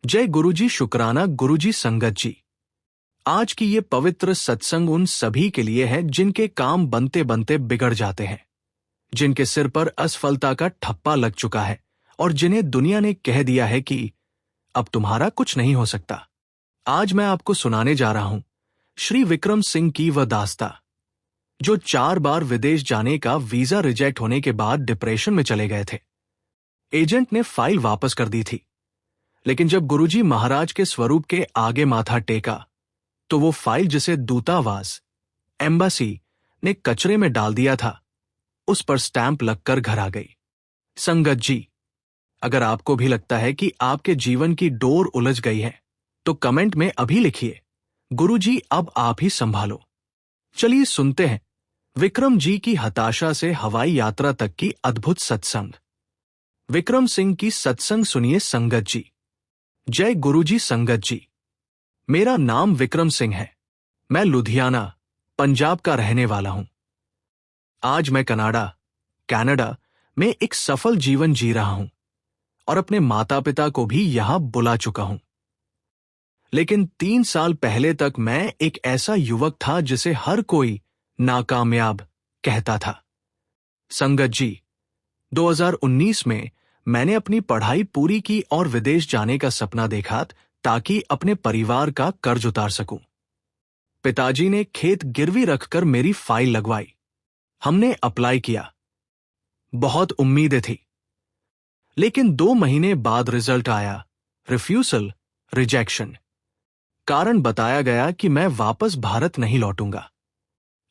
जय गुरुजी, शुक्राना गुरुजी, संगत जी। आज की ये पवित्र सत्संग उन सभी के लिए है जिनके काम बनते बनते बिगड़ जाते हैं, जिनके सिर पर असफलता का ठप्पा लग चुका है और जिन्हें दुनिया ने कह दिया है कि अब तुम्हारा कुछ नहीं हो सकता। आज मैं आपको सुनाने जा रहा हूं श्री विक्रम सिंह की वह दास्ता, जो 4 बार विदेश जाने का वीजा रिजेक्ट होने के बाद डिप्रेशन में चले गए थे। एजेंट ने फाइल वापस कर दी थी, लेकिन जब गुरुजी महाराज के स्वरूप के आगे माथा टेका तो वो फाइल जिसे दूतावास, एम्बासी ने कचरे में डाल दिया था, उस पर स्टैंप लगकर घर आ गई। संगत जी, अगर आपको भी लगता है कि आपके जीवन की डोर उलझ गई है तो कमेंट में अभी लिखिए, गुरुजी अब आप ही संभालो। चलिए सुनते हैं विक्रम जी की हताशा से हवाई यात्रा तक की अद्भुत सत्संग। विक्रम सिंह की सत्संग सुनिए संगत जी। जय गुरुजी। संगत जी, मेरा नाम विक्रम सिंह है। मैं लुधियाना, पंजाब का रहने वाला हूं। आज मैं कनाडा में एक सफल जीवन जी रहा हूं और अपने माता पिता को भी यहां बुला चुका हूं। लेकिन 3 साल पहले तक मैं एक ऐसा युवक था जिसे हर कोई नाकामयाब कहता था। संगत जी, 2019 में मैंने अपनी पढ़ाई पूरी की और विदेश जाने का सपना देखा ताकि अपने परिवार का कर्ज उतार सकूं। पिताजी ने खेत गिरवी रखकर मेरी फाइल लगवाई। हमने अप्लाई किया। बहुत उम्मीदें थी, लेकिन 2 महीने बाद रिजल्ट आया, रिफ्यूजल, रिजेक्शन। कारण बताया गया कि मैं वापस भारत नहीं लौटूंगा।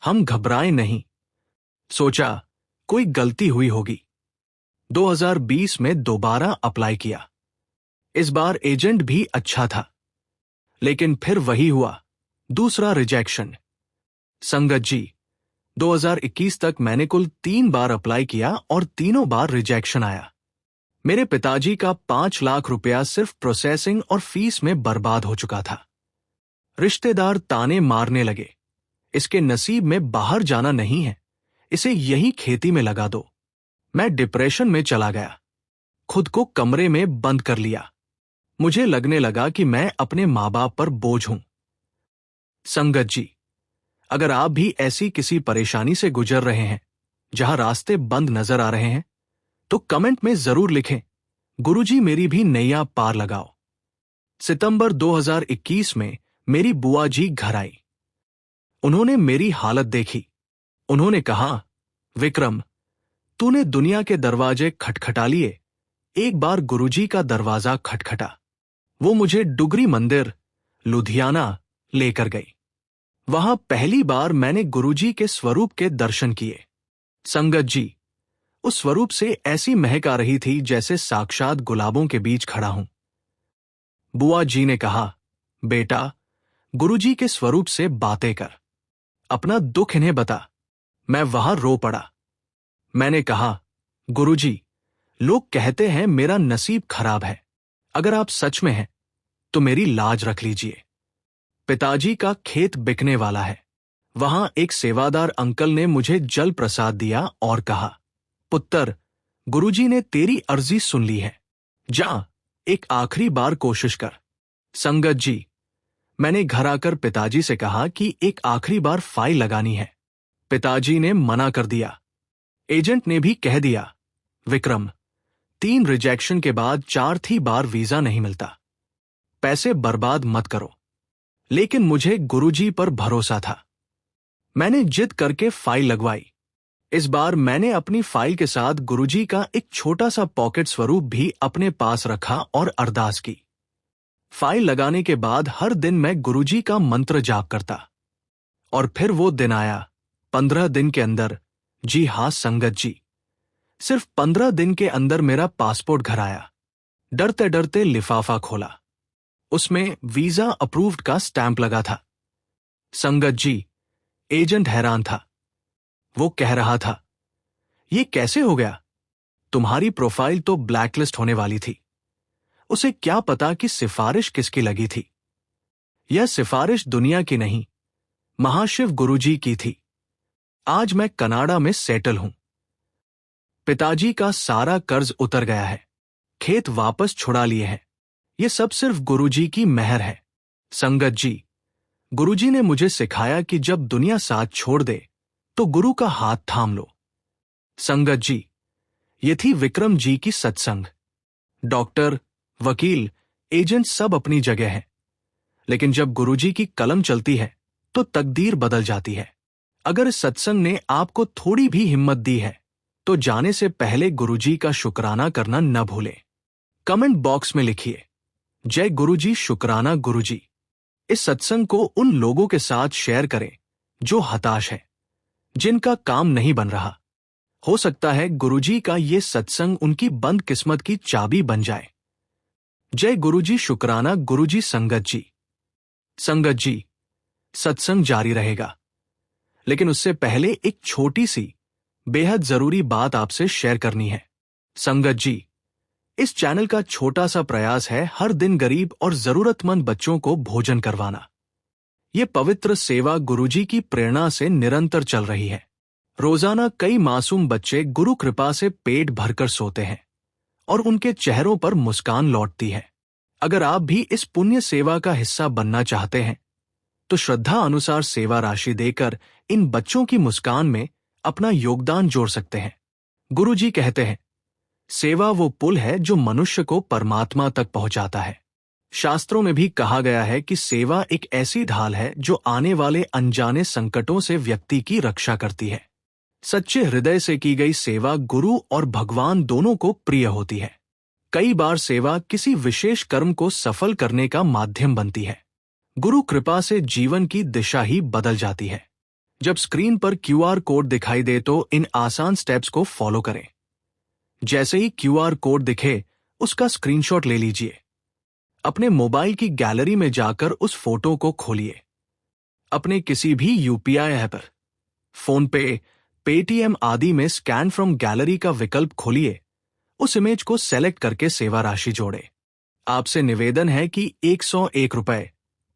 हम घबराए नहीं, सोचा कोई गलती हुई होगी। 2020 में दोबारा अप्लाई किया। इस बार एजेंट भी अच्छा था, लेकिन फिर वही हुआ, दूसरा रिजेक्शन। संगत जी, 2021 तक मैंने कुल 3 बार अप्लाई किया और तीनों बार रिजेक्शन आया। मेरे पिताजी का 5 लाख रुपया सिर्फ प्रोसेसिंग और फीस में बर्बाद हो चुका था। रिश्तेदार ताने मारने लगे, इसके नसीब में बाहर जाना नहीं है, इसे यही खेती में लगा दो। मैं डिप्रेशन में चला गया, खुद को कमरे में बंद कर लिया। मुझे लगने लगा कि मैं अपने माँ बाप पर बोझ हूं। संगत जी, अगर आप भी ऐसी किसी परेशानी से गुजर रहे हैं जहां रास्ते बंद नजर आ रहे हैं, तो कमेंट में जरूर लिखें, गुरुजी मेरी भी नैया पार लगाओ। सितंबर 2021 में मेरी बुआ जी घर आई। उन्होंने मेरी हालत देखी। उन्होंने कहा, विक्रम, तूने दुनिया के दरवाजे खटखटा लिए, एक बार गुरुजी का दरवाजा खटखटा। वो मुझे डुगरी मंदिर, लुधियाना लेकर गई। वहां पहली बार मैंने गुरुजी के स्वरूप के दर्शन किए। संगत जी, उस स्वरूप से ऐसी महक आ रही थी जैसे साक्षात गुलाबों के बीच खड़ा हूं। बुआ जी ने कहा, बेटा, गुरुजी के स्वरूप से बातें कर, अपना दुख इन्हें बता। मैं वहां रो पड़ा। मैंने कहा, गुरुजी, लोग कहते हैं मेरा नसीब खराब है। अगर आप सच में हैं तो मेरी लाज रख लीजिए। पिताजी का खेत बिकने वाला है। वहां एक सेवादार अंकल ने मुझे जल प्रसाद दिया और कहा, पुत्र, गुरुजी ने तेरी अर्जी सुन ली है, जा एक आखिरी बार कोशिश कर। संगत जी, मैंने घर आकर पिताजी से कहा कि एक आखिरी बार फाइल लगानी है। पिताजी ने मना कर दिया। एजेंट ने भी कह दिया, विक्रम, 3 रिजेक्शन के बाद 4थी बार वीजा नहीं मिलता। पैसे बर्बाद मत करो। लेकिन मुझे गुरुजी पर भरोसा था। मैंने जिद करके फाइल लगवाई। इस बार मैंने अपनी फाइल के साथ गुरुजी का एक छोटा सा पॉकेट स्वरूप भी अपने पास रखा और अरदास की। फाइल लगाने के बाद हर दिन मैं गुरुजी का मंत्र जाप करता। और फिर वो दिन आया, 15 दिन के अंदर। जी हां संगत जी, सिर्फ 15 दिन के अंदर मेरा पासपोर्ट घर आया। डरते डरते लिफाफा खोला। उसमें वीजा अप्रूव्ड का स्टैंप लगा था। संगत जी, एजेंट हैरान था। वो कह रहा था, ये कैसे हो गया? तुम्हारी प्रोफाइल तो ब्लैकलिस्ट होने वाली थी। उसे क्या पता कि सिफारिश किसकी लगी थी। यह सिफारिश दुनिया की नहीं, महाशिव गुरुजी की थी। आज मैं कनाडा में सेटल हूं। पिताजी का सारा कर्ज उतर गया है, खेत वापस छुड़ा लिए हैं। ये सब सिर्फ गुरुजी की मेहर है। संगत जी, गुरुजी ने मुझे सिखाया कि जब दुनिया साथ छोड़ दे तो गुरु का हाथ थाम लो। संगत जी, ये थी विक्रम जी की सत्संग। डॉक्टर, वकील, एजेंट सब अपनी जगह हैं, लेकिन जब गुरुजी की कलम चलती है तो तकदीर बदल जाती है। अगर इस सत्संग ने आपको थोड़ी भी हिम्मत दी है तो जाने से पहले गुरुजी का शुक्राना करना न भूलें। कमेंट बॉक्स में लिखिए, जय गुरुजी, शुक्राना गुरुजी। इस सत्संग को उन लोगों के साथ शेयर करें जो हताश हैं, जिनका काम नहीं बन रहा। हो सकता है गुरुजी का ये सत्संग उनकी बंद किस्मत की चाबी बन जाए। जय गुरुजी, शुक्राना गुरुजी। संगत जी, संगत जी, सत्संग जारी रहेगा, लेकिन उससे पहले एक छोटी सी बेहद जरूरी बात आपसे शेयर करनी है। संगत जी, इस चैनल का छोटा सा प्रयास है हर दिन गरीब और जरूरतमंद बच्चों को भोजन करवाना। ये पवित्र सेवा गुरुजी की प्रेरणा से निरंतर चल रही है। रोजाना कई मासूम बच्चे गुरु कृपा से पेट भरकर सोते हैं और उनके चेहरों पर मुस्कान लौटती है। अगर आप भी इस पुण्य सेवा का हिस्सा बनना चाहते हैं तो श्रद्धा अनुसार सेवा राशि देकर इन बच्चों की मुस्कान में अपना योगदान जोड़ सकते हैं। गुरुजी कहते हैं, सेवा वो पुल है जो मनुष्य को परमात्मा तक पहुंचाता है। शास्त्रों में भी कहा गया है कि सेवा एक ऐसी ढाल है जो आने वाले अनजाने संकटों से व्यक्ति की रक्षा करती है। सच्चे हृदय से की गई सेवा गुरु और भगवान दोनों को प्रिय होती है। कई बार सेवा किसी विशेष कर्म को सफल करने का माध्यम बनती है। गुरु कृपा से जीवन की दिशा ही बदल जाती है। जब स्क्रीन पर QR कोड दिखाई दे तो इन आसान स्टेप्स को फॉलो करें। जैसे ही QR कोड दिखे, उसका स्क्रीनशॉट ले लीजिए। अपने मोबाइल की गैलरी में जाकर उस फोटो को खोलिए। अपने किसी भी UPI ऐप, फोन पे, पेटीएम आदि में स्कैन फ्रॉम गैलरी का विकल्प खोलिए। उस इमेज को सेलेक्ट करके सेवा राशि जोड़े। आपसे निवेदन है कि 101 रुपए,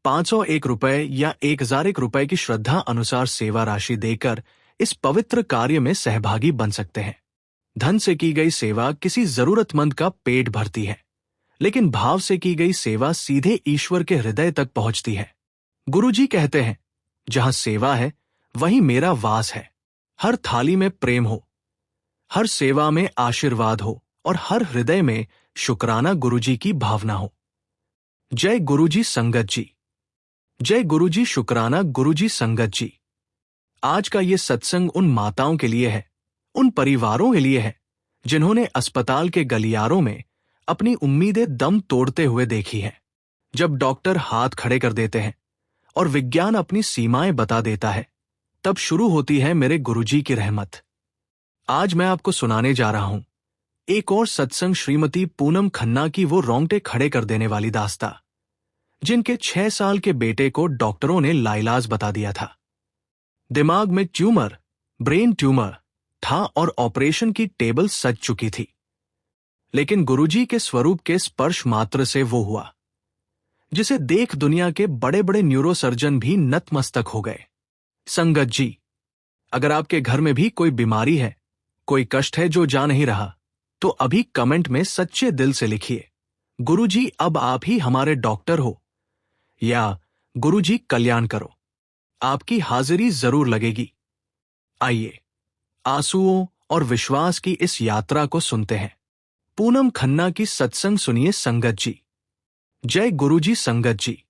501 रुपए या 1001 रुपए की श्रद्धा अनुसार सेवा राशि देकर इस पवित्र कार्य में सहभागी बन सकते हैं। धन से की गई सेवा किसी जरूरतमंद का पेट भरती है, लेकिन भाव से की गई सेवा सीधे ईश्वर के हृदय तक पहुंचती है। गुरुजी कहते हैं, जहां सेवा है वहीं मेरा वास है। हर थाली में प्रेम हो, हर सेवा में आशीर्वाद हो और हर हृदय में शुक्राना गुरुजी की भावना हो। जय गुरुजी। संगत जी, जय गुरुजी, शुक्राना गुरुजी। संगत जी, आज का ये सत्संग उन माताओं के लिए है, उन परिवारों के लिए है जिन्होंने अस्पताल के गलियारों में अपनी उम्मीदें दम तोड़ते हुए देखी हैं। जब डॉक्टर हाथ खड़े कर देते हैं और विज्ञान अपनी सीमाएं बता देता है, तब शुरू होती है मेरे गुरुजी की रहमत। आज मैं आपको सुनाने जा रहा हूं एक और सत्संग, श्रीमती पूनम खन्ना की वो रोंगटे खड़े कर देने वाली दास्तां, जिनके 6 साल के बेटे को डॉक्टरों ने लाइलाज बता दिया था। दिमाग में ट्यूमर, ब्रेन ट्यूमर था और ऑपरेशन की टेबल सज चुकी थी, लेकिन गुरुजी के स्वरूप के स्पर्श मात्र से वो हुआ जिसे देख दुनिया के बड़े बड़े न्यूरोसर्जन भी नतमस्तक हो गए। संगत जी, अगर आपके घर में भी कोई बीमारी है, कोई कष्ट है जो जा नहीं रहा, तो अभी कमेंट में सच्चे दिल से लिखिए, गुरुजी अब आप ही हमारे डॉक्टर हो, या गुरुजी कल्याण करो। आपकी हाजिरी जरूर लगेगी। आइए आंसुओं और विश्वास की इस यात्रा को सुनते हैं। पूनम खन्ना की सत्संग सुनिए। संगत जी, जय गुरुजी। संगत जी,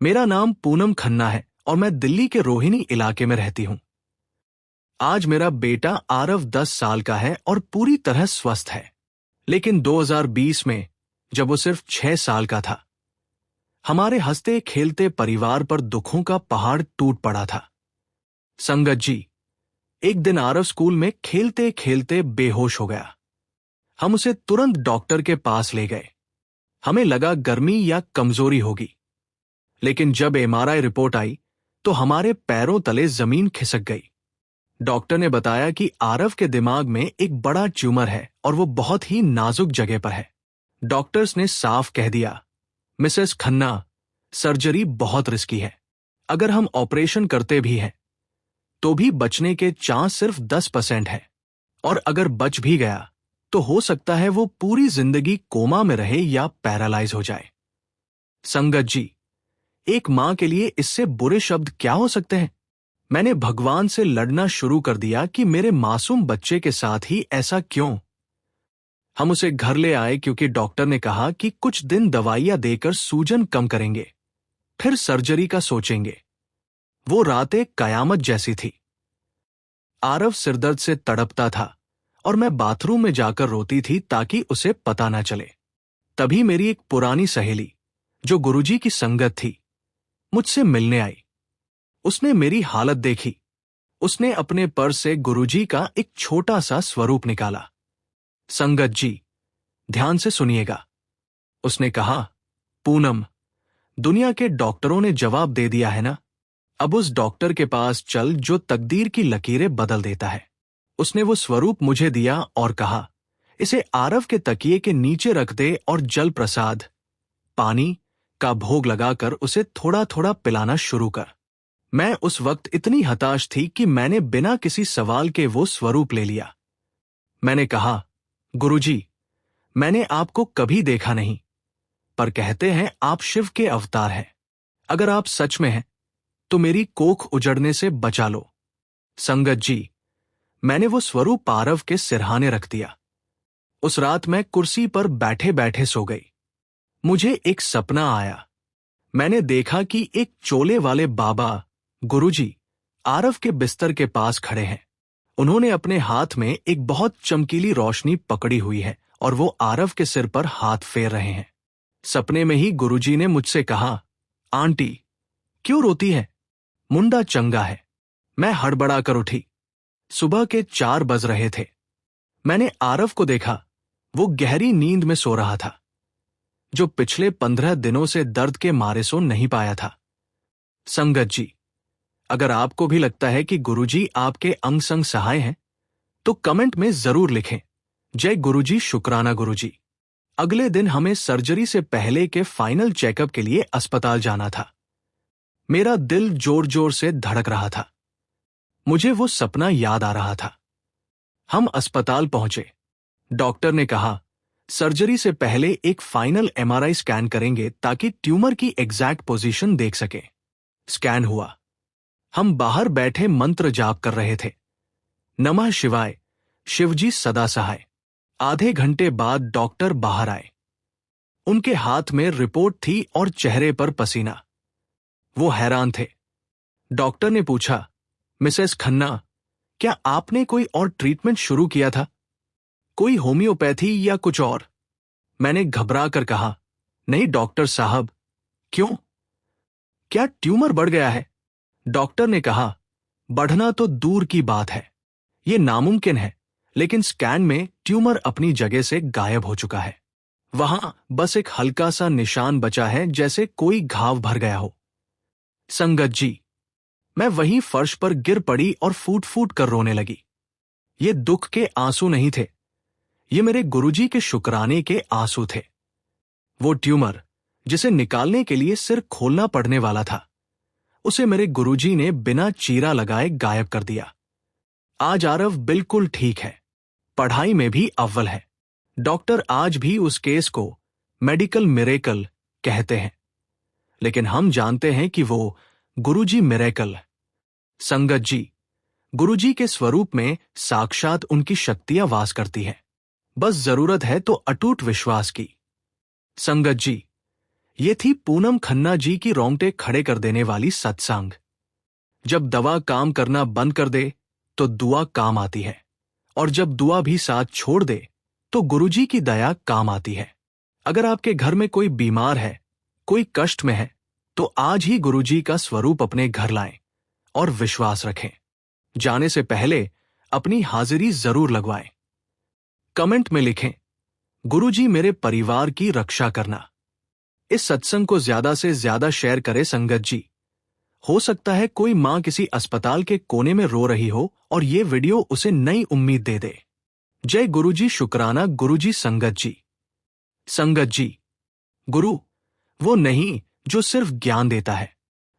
मेरा नाम पूनम खन्ना है और मैं दिल्ली के रोहिणी इलाके में रहती हूं। आज मेरा बेटा आरव 10 साल का है और पूरी तरह स्वस्थ है, लेकिन 2020 में जब वो सिर्फ 6 साल का था, हमारे हंसते खेलते परिवार पर दुखों का पहाड़ टूट पड़ा था। संगत जी, एक दिन आरव स्कूल में खेलते खेलते बेहोश हो गया। हम उसे तुरंत डॉक्टर के पास ले गए। हमें लगा गर्मी या कमजोरी होगी, लेकिन जब MRI रिपोर्ट आई तो हमारे पैरों तले जमीन खिसक गई। डॉक्टर ने बताया कि आरव के दिमाग में एक बड़ा ट्यूमर है और वो बहुत ही नाजुक जगह पर है। डॉक्टर्स ने साफ कह दिया, मिसेस खन्ना, सर्जरी बहुत रिस्की है। अगर हम ऑपरेशन करते भी हैं तो भी बचने के चांस सिर्फ 10% है, और अगर बच भी गया तो हो सकता है वो पूरी जिंदगी कोमा में रहे या पैरालाइज हो जाए। संगत जी, एक मां के लिए इससे बुरे शब्द क्या हो सकते हैं? मैंने भगवान से लड़ना शुरू कर दिया कि मेरे मासूम बच्चे के साथ ही ऐसा क्यों। हम उसे घर ले आए क्योंकि डॉक्टर ने कहा कि कुछ दिन दवाइयां देकर सूजन कम करेंगे, फिर सर्जरी का सोचेंगे। वो रातें कयामत जैसी थी। आरव सिरदर्द से तड़पता था और मैं बाथरूम में जाकर रोती थी ताकि उसे पता ना चले। तभी मेरी एक पुरानी सहेली, जो गुरुजी की संगत थी, मुझसे मिलने आई। उसने मेरी हालत देखी। उसने अपने पर्स से गुरुजी का एक छोटा सा स्वरूप निकाला। संगत जी, ध्यान से सुनिएगा। उसने कहा, पूनम, दुनिया के डॉक्टरों ने जवाब दे दिया है ना, अब उस डॉक्टर के पास चल जो तकदीर की लकीरें बदल देता है। उसने वो स्वरूप मुझे दिया और कहा, इसे आरव के तकिए के नीचे रख दे और जल प्रसाद, पानी का भोग लगाकर उसे थोड़ा थोड़ा पिलाना शुरू कर। मैं उस वक्त इतनी हताश थी कि मैंने बिना किसी सवाल के वो स्वरूप ले लिया। मैंने कहा, गुरुजी, मैंने आपको कभी देखा नहीं, पर कहते हैं आप शिव के अवतार हैं। अगर आप सच में हैं तो मेरी कोख उजड़ने से बचा लो। संगत जी, मैंने वो स्वरूप आरव के सिरहाने रख दिया। उस रात मैं कुर्सी पर बैठे बैठे सो गई। मुझे एक सपना आया। मैंने देखा कि एक चोले वाले बाबा, गुरुजी, आरव के बिस्तर के पास खड़े हैं। उन्होंने अपने हाथ में एक बहुत चमकीली रोशनी पकड़ी हुई है और वो आरव के सिर पर हाथ फेर रहे हैं। सपने में ही गुरुजी ने मुझसे कहा, आंटी, क्यों रोती है? मुंडा चंगा है। मैं हड़बड़ा कर उठी। सुबह के 4 बज रहे थे। मैंने आरव को देखा। वो गहरी नींद में सो रहा था, जो पिछले 15 दिनों से दर्द के मारे सो नहीं पाया था। संगत जी, अगर आपको भी लगता है कि गुरुजी आपके अंग संग सहाय हैं, तो कमेंट में जरूर लिखें, जय गुरुजी, शुक्राना गुरुजी। अगले दिन हमें सर्जरी से पहले के फाइनल चेकअप के लिए अस्पताल जाना था। मेरा दिल जोर जोर से धड़क रहा था। मुझे वो सपना याद आ रहा था। हम अस्पताल पहुंचे। डॉक्टर ने कहा, सर्जरी से पहले एक फाइनल एमआरआई स्कैन करेंगे ताकि ट्यूमर की एग्जैक्ट पोजीशन देख सकें। स्कैन हुआ। हम बाहर बैठे मंत्र जाप कर रहे थे। नमः शिवाय, शिवजी सदा सहाय। आधे घंटे बाद डॉक्टर बाहर आए। उनके हाथ में रिपोर्ट थी और चेहरे पर पसीना। वो हैरान थे। डॉक्टर ने पूछा, मिसेस खन्ना, क्या आपने कोई और ट्रीटमेंट शुरू किया था? कोई होम्योपैथी या कुछ और? मैंने घबरा कर कहा, नहीं डॉक्टर साहब। क्यों? क्या ट्यूमर बढ़ गया है? डॉक्टर ने कहा, बढ़ना तो दूर की बात है, ये नामुमकिन है, लेकिन स्कैन में ट्यूमर अपनी जगह से गायब हो चुका है। वहां बस एक हल्का सा निशान बचा है, जैसे कोई घाव भर गया हो। संगत जी, मैं वहीं फर्श पर गिर पड़ी और फूट फूट कर रोने लगी। ये दुख के आंसू नहीं थे, ये मेरे गुरुजी के शुक्राने के आंसू थे। वो ट्यूमर, जिसे निकालने के लिए सिर खोलना पड़ने वाला था, उसे मेरे गुरुजी ने बिना चीरा लगाए गायब कर दिया। आज आरव बिल्कुल ठीक है, पढ़ाई में भी अव्वल है। डॉक्टर आज भी उस केस को मेडिकल मिरेकल कहते हैं, लेकिन हम जानते हैं कि वो गुरुजी मिरेकल। संगत जी, गुरुजी के स्वरूप में साक्षात उनकी शक्तियां वास करती हैं। बस जरूरत है तो अटूट विश्वास की। संगत जी, ये थी पूनम खन्ना जी की रोंगटे खड़े कर देने वाली सत्संग। जब दवा काम करना बंद कर दे तो दुआ काम आती है, और जब दुआ भी साथ छोड़ दे तो गुरुजी की दया काम आती है। अगर आपके घर में कोई बीमार है, कोई कष्ट में है, तो आज ही गुरुजी का स्वरूप अपने घर लाएं और विश्वास रखें। जाने से पहले अपनी हाजिरी जरूर लगवाएं। कमेंट में लिखें, गुरुजी मेरे परिवार की रक्षा करना। इस सत्संग को ज्यादा से ज्यादा शेयर करें संगत जी। हो सकता है कोई मां किसी अस्पताल के कोने में रो रही हो और ये वीडियो उसे नई उम्मीद दे दे। जय गुरुजी, शुक्राना गुरुजी। संगत जी, संगत जी, गुरु वो नहीं जो सिर्फ ज्ञान देता है।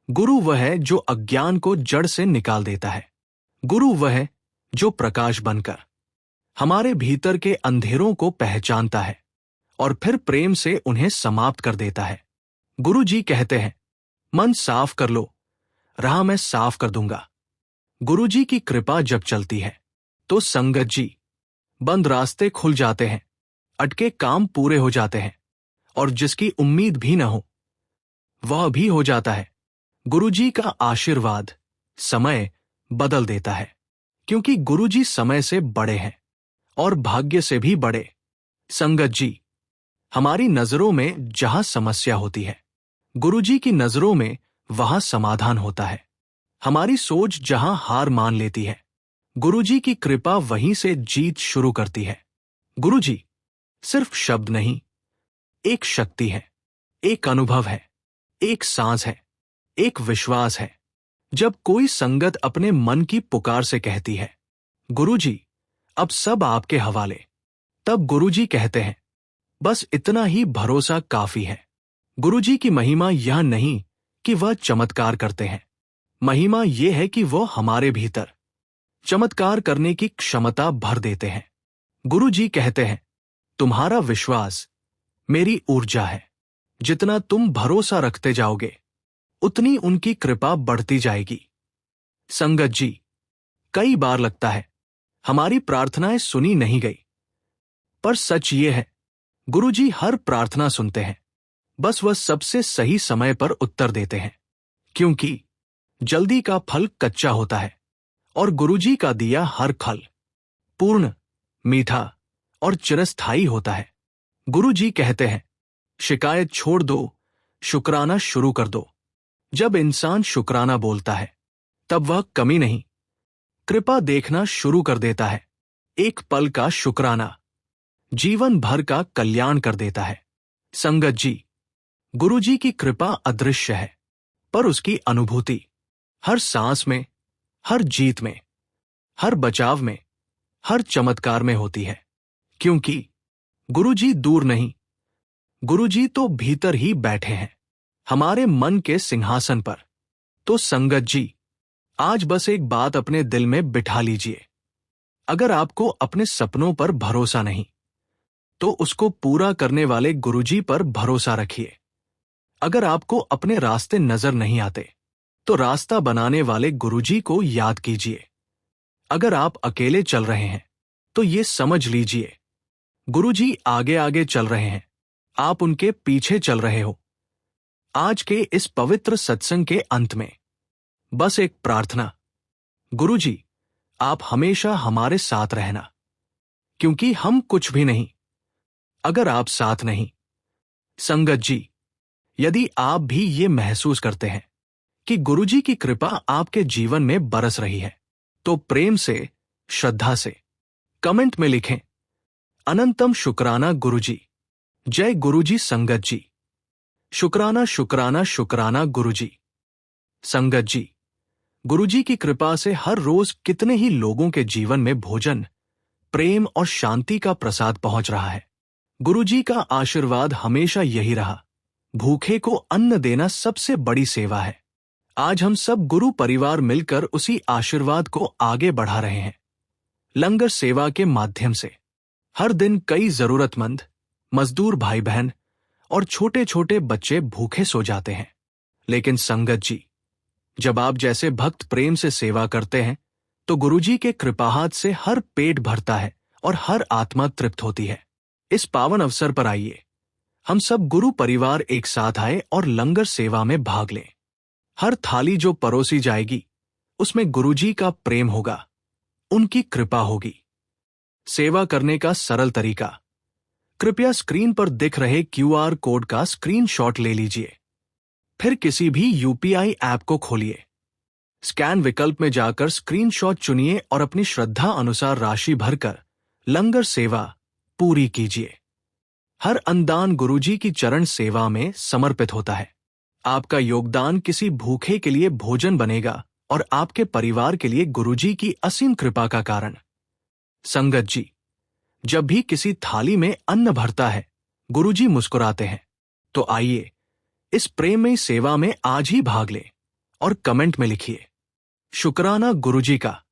गुरु वह है जो अज्ञान को जड़ से निकाल देता है। गुरु वह है जो प्रकाश बनकर हमारे भीतर के अंधेरों को पहचानता है और फिर प्रेम से उन्हें समाप्त कर देता है। गुरु जी कहते हैं, मन साफ कर लो, राह मैं साफ कर दूंगा। गुरु जी की कृपा जब चलती है तो संगत जी, बंद रास्ते खुल जाते हैं, अटके काम पूरे हो जाते हैं और जिसकी उम्मीद भी न हो वह भी हो जाता है। गुरु जी का आशीर्वाद समय बदल देता है, क्योंकि गुरु जी समय से बड़े हैं और भाग्य से भी बड़े। संगत जी, हमारी नजरों में जहां समस्या होती है, गुरुजी की नजरों में वहां समाधान होता है। हमारी सोच जहां हार मान लेती है, गुरुजी की कृपा वहीं से जीत शुरू करती है। गुरुजी सिर्फ शब्द नहीं, एक शक्ति है, एक अनुभव है, एक सांस है, एक विश्वास है। जब कोई संगत अपने मन की पुकार से कहती है, गुरुजी अब सब आपके हवाले, तब गुरुजी कहते हैं, बस इतना ही भरोसा काफी है। गुरुजी की महिमा यह नहीं कि वह चमत्कार करते हैं, महिमा यह है कि वह हमारे भीतर चमत्कार करने की क्षमता भर देते हैं। गुरुजी कहते हैं, तुम्हारा विश्वास मेरी ऊर्जा है। जितना तुम भरोसा रखते जाओगे, उतनी उनकी कृपा बढ़ती जाएगी। संगत जी, कई बार लगता है हमारी प्रार्थनाएं सुनी नहीं गई, पर सच ये है, गुरुजी हर प्रार्थना सुनते हैं, बस वह सबसे सही समय पर उत्तर देते हैं। क्योंकि जल्दी का फल कच्चा होता है और गुरुजी का दिया हर फल पूर्ण, मीठा और चिरस्थायी होता है। गुरुजी कहते हैं, शिकायत छोड़ दो, शुक्राना शुरू कर दो। जब इंसान शुक्राना बोलता है, तब वह कमी नहीं, कृपा देखना शुरू कर देता है। एक पल का शुक्राना जीवन भर का कल्याण कर देता है। संगत जी, गुरुजी की कृपा अदृश्य है, पर उसकी अनुभूति हर सांस में, हर जीत में, हर बचाव में, हर चमत्कार में होती है। क्योंकि गुरुजी दूर नहीं, गुरुजी तो भीतर ही बैठे हैं, हमारे मन के सिंहासन पर। तो संगत जी, आज बस एक बात अपने दिल में बिठा लीजिए। अगर आपको अपने सपनों पर भरोसा नहीं, तो उसको पूरा करने वाले गुरुजी पर भरोसा रखिए। अगर आपको अपने रास्ते नजर नहीं आते, तो रास्ता बनाने वाले गुरुजी को याद कीजिए। अगर आप अकेले चल रहे हैं, तो ये समझ लीजिए, गुरुजी आगे आगे चल रहे हैं, आप उनके पीछे चल रहे हो। आज के इस पवित्र सत्संग के अंत में बस एक प्रार्थना, गुरुजी आप हमेशा हमारे साथ रहना, क्योंकि हम कुछ भी नहीं अगर आप साथ नहीं। संगत जी, यदि आप भी ये महसूस करते हैं कि गुरुजी की कृपा आपके जीवन में बरस रही है, तो प्रेम से, श्रद्धा से कमेंट में लिखें, अनंतम शुक्राना गुरुजी, जय गुरुजी। संगत जी, शुक्राना शुक्राना शुक्राना गुरुजी। संगत जी, गुरुजी की कृपा से हर रोज कितने ही लोगों के जीवन में भोजन, प्रेम और शांति का प्रसाद पहुंच रहा है। गुरुजी का आशीर्वाद हमेशा यही रहा, भूखे को अन्न देना सबसे बड़ी सेवा है। आज हम सब गुरु परिवार मिलकर उसी आशीर्वाद को आगे बढ़ा रहे हैं। लंगर सेवा के माध्यम से हर दिन कई जरूरतमंद, मजदूर भाई बहन और छोटे छोटे बच्चे भूखे सो जाते हैं। लेकिन संगत जी, जब आप जैसे भक्त प्रेम से सेवा करते हैं, तो गुरुजी के कृपाहाथ से हर पेट भरता है और हर आत्मा तृप्त होती है। इस पावन अवसर पर आइए, हम सब गुरु परिवार एक साथ आए और लंगर सेवा में भाग लें। हर थाली जो परोसी जाएगी, उसमें गुरुजी का प्रेम होगा, उनकी कृपा होगी। सेवा करने का सरल तरीका, कृपया स्क्रीन पर दिख रहे QR कोड का स्क्रीनशॉट ले लीजिए। फिर किसी भी UPI ऐप को खोलिए, स्कैन विकल्प में जाकर स्क्रीनशॉट चुनिए और अपनी श्रद्धा अनुसार राशि भरकर लंगर सेवा पूरी कीजिए। हर अनुदान गुरुजी की चरण सेवा में समर्पित होता है। आपका योगदान किसी भूखे के लिए भोजन बनेगा और आपके परिवार के लिए गुरुजी की असीम कृपा का कारण। संगत जी, जब भी किसी थाली में अन्न भरता है, गुरुजी मुस्कुराते हैं। तो आइए इस प्रेममयी सेवा में आज ही भाग लें और कमेंट में लिखिए, शुक्राना गुरुजी का।